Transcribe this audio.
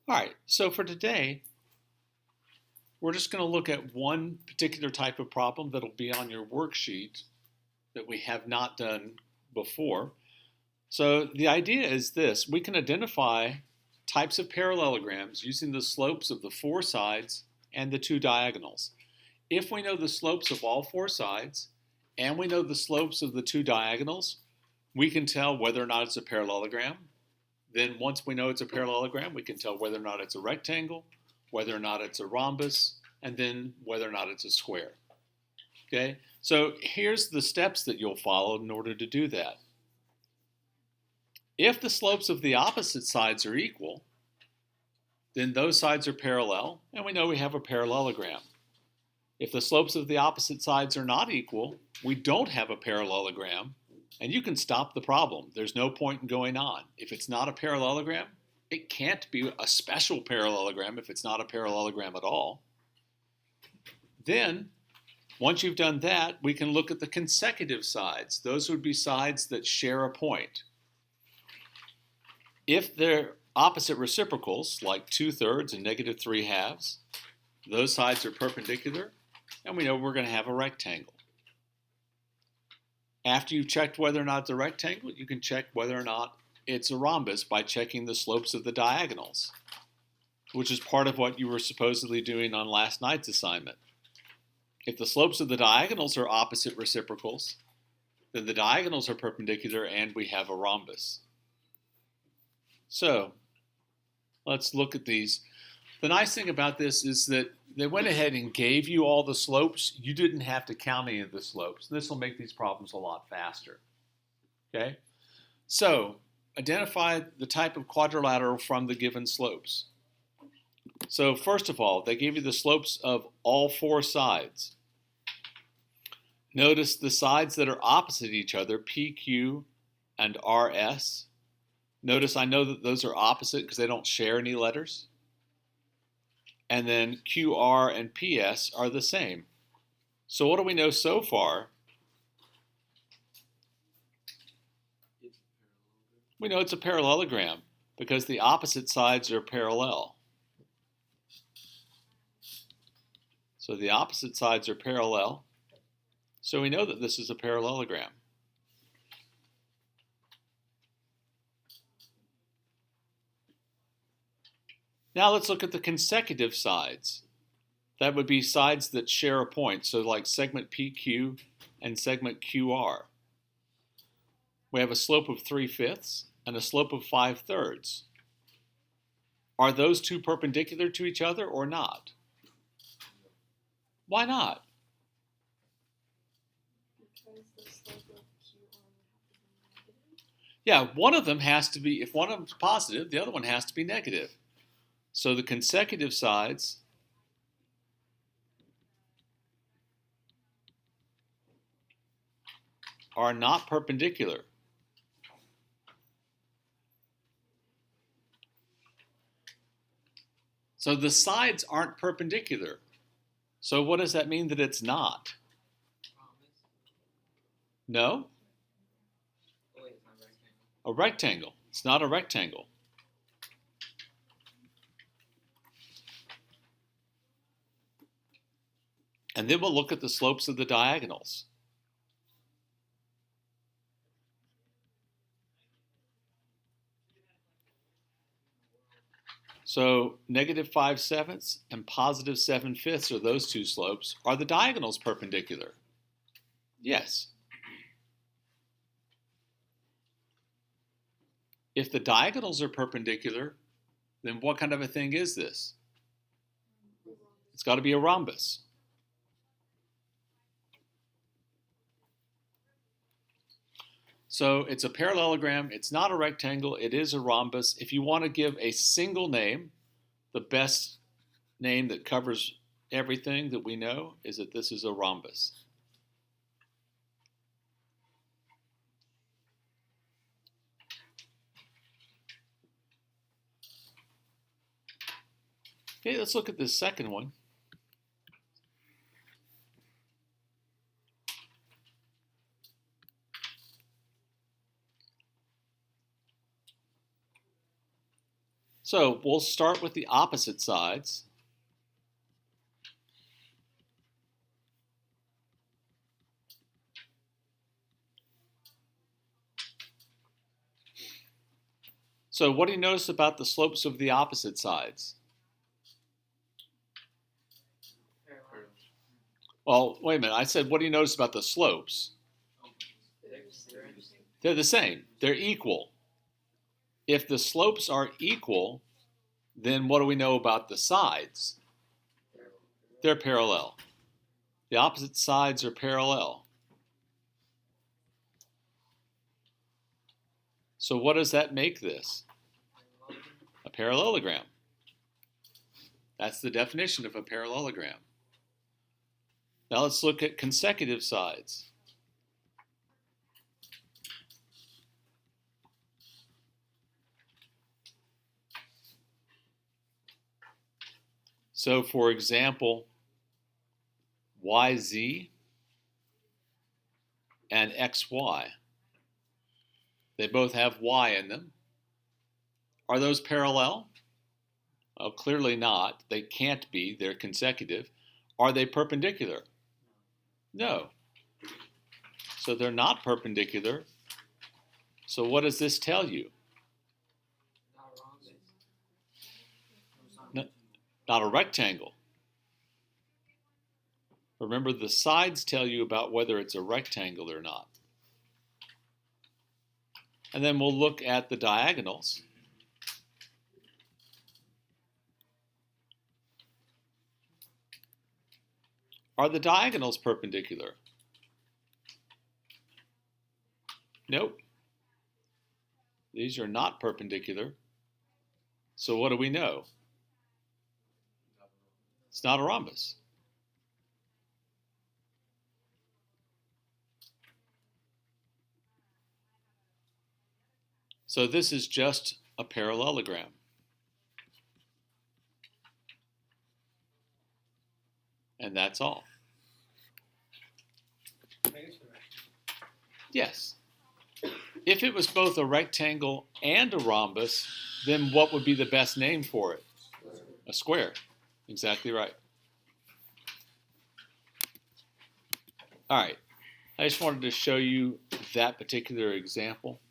All right, so for today, we're just going to look at one particular type of problem that'll be on your worksheet that we have not done before. So the idea is this: we can identify types of parallelograms using the slopes of the four sides and the two diagonals. If we know the slopes of all four sides and we know the slopes of the two diagonals, we can tell whether or not it's a parallelogram. Then once we know it's a parallelogram, we can tell whether or not it's a rectangle, whether or not it's a rhombus, and then whether or not it's a square. Okay, so here's the steps that you'll follow in order to do that. If the slopes of the opposite sides are equal, then those sides are parallel, and we know we have a parallelogram. If the slopes of the opposite sides are not equal, we don't have a parallelogram, and you can stop the problem. There's no point in going on. If it's not a parallelogram, it can't be a special parallelogram if it's not a parallelogram at all. Then, once you've done that, we can look at the consecutive sides. Those would be sides that share a point. If they're opposite reciprocals, like 2/3 and -3/2, those sides are perpendicular, and we know we're going to have a rectangle. After you've checked whether or not it's a rectangle, you can check whether or not it's a rhombus by checking the slopes of the diagonals, which is part of what you were supposedly doing on last night's assignment. If the slopes of the diagonals are opposite reciprocals, then the diagonals are perpendicular and we have a rhombus. So, let's look at these. The nice thing about this is that they went ahead and gave you all the slopes. You didn't have to count any of the slopes. This will make these problems a lot faster. Okay? So, identify the type of quadrilateral from the given slopes. So, first of all, they gave you the slopes of all four sides. Notice the sides that are opposite each other, PQ and RS. Notice I know that those are opposite because they don't share any letters. And then QR and PS are the same. So what do we know so far? We know it's a parallelogram because the opposite sides are parallel. So the opposite sides are parallel. So we know that this is a parallelogram. Now let's look at the consecutive sides. That would be sides that share a point, so like segment PQ and segment QR. We have a slope of 3/5 and a slope of 5/3. Are those two perpendicular to each other or not? Why not? Because the slope of QR would have to be negative. Yeah, one of them has to be, if one of them is positive, the other one has to be negative. So the consecutive sides are not perpendicular. So the sides aren't perpendicular. So what does that mean that it's not? No? Oh, wait, it's not a rectangle. A rectangle. It's not a rectangle. And then we'll look at the slopes of the diagonals. So -5/7 and +7/5 are those two slopes. Are the diagonals perpendicular? Yes. If the diagonals are perpendicular, then what kind of a thing is this? It's got to be a rhombus. So it's a parallelogram, it's not a rectangle, it is a rhombus. If you want to give a single name, the best name that covers everything that we know is that this is a rhombus. Okay, let's look at this second one. So we'll start with the opposite sides. So what do you notice about the slopes of the opposite sides? Parallel. Well, wait a minute. I said, what do you notice about the slopes? They're the same. They're equal. If the slopes are equal, then what do we know about the sides? They're parallel. The opposite sides are parallel. So what does that make this? A parallelogram. That's the definition of a parallelogram. Now let's look at consecutive sides. So for example, YZ and XY. They both have Y in them. Are those parallel? Well, clearly not. They can't be. They're consecutive. Are they perpendicular? No. So they're not perpendicular. So what does this tell you? Not a rectangle. Remember, the sides tell you about whether it's a rectangle or not. And then we'll look at the diagonals. Are the diagonals perpendicular? Nope. These are not perpendicular. So what do we know? It's not a rhombus. So this is just a parallelogram. And that's all. Yes. If it was both a rectangle and a rhombus, then what would be the best name for it? A square. Exactly right. All right. I just wanted to show you that particular example.